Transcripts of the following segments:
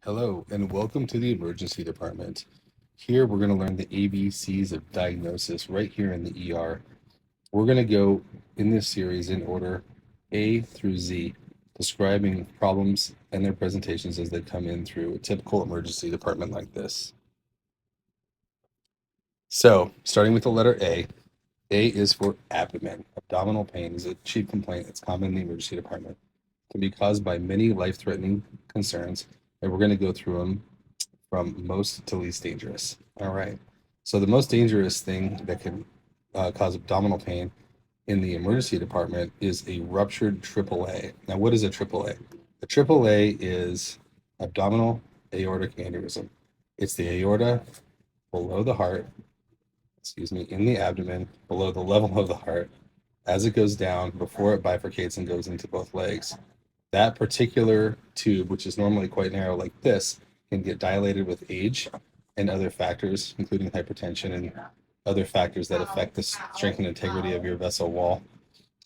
Hello, and welcome to the emergency department. Here, we're going to learn the ABCs of diagnosis right here in the ER. We're going to go in this series in order A through Z, describing problems and their presentations as they come in through a typical emergency department like this. So, starting with the letter A is for abdomen. Abdominal pain is a chief complaint that's common in the emergency department. It can be caused by many life-threatening concerns, and we're going to go through them from most to least dangerous. All right. So the most dangerous thing that can cause abdominal pain in the emergency department is a ruptured AAA. Now, what is a AAA? A AAA is abdominal aortic aneurysm. It's the aorta below the heart, in the abdomen, below the level of the heart, as it goes down before it bifurcates and goes into both legs. That particular tube, which is normally quite narrow like this, can get dilated with age and other factors, including hypertension and other factors that affect the strength and integrity of your vessel wall.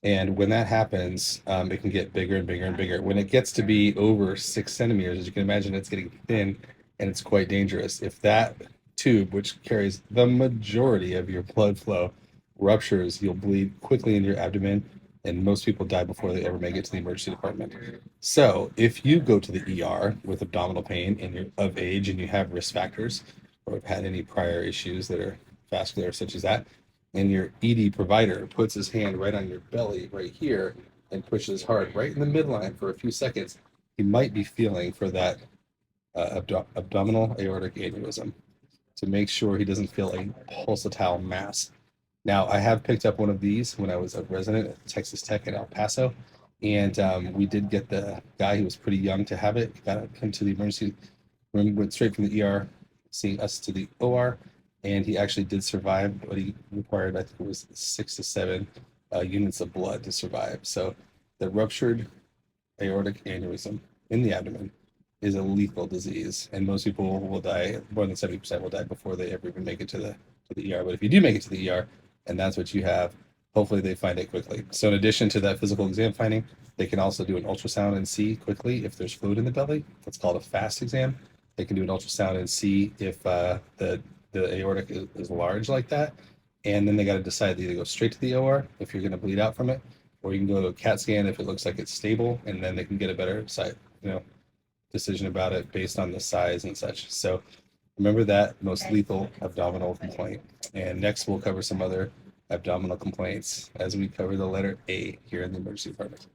And when that happens, it can get bigger and bigger and bigger. When it gets to be over 6 centimeters, as you can imagine, it's getting thin and it's quite dangerous. If that tube, which carries the majority of your blood flow, ruptures, you'll bleed quickly in your abdomen, and most people die before they ever make it to the emergency department. So if you go to the ER with abdominal pain and you're of age and you have risk factors or have had any prior issues that are vascular such as that, and your ED provider puts his hand right on your belly right here and pushes hard right in the midline for a few seconds, he might be feeling for that abdominal aortic aneurysm to make sure he doesn't feel a pulsatile mass. Now, I have picked up one of these when I was a resident at Texas Tech in El Paso, and we did get the guy who was pretty young to have it, got him to the emergency room, went straight from the ER, seeing us to the OR, and he actually did survive, but he required, I think it was 6 to 7 units of blood to survive. So the ruptured aortic aneurysm in the abdomen is a lethal disease, and most people will die, more than 70% will die before they ever even make it to the ER. But if you do make it to the ER, and that's what you have, hopefully they find it quickly. So in addition to that physical exam finding, they can also do an ultrasound and see quickly if there's fluid in the belly. That's called a fast exam. They can do an ultrasound and see if the aortic is large like that. And then they got to decide to either go straight to the OR if you're going to bleed out from it, or you can go to a CAT scan if it looks like it's stable, and then they can get a better decision about it based on the size and such. So remember that most lethal abdominal complaint. And next we'll cover some other abdominal complaints as we cover the letter A here in the emergency department.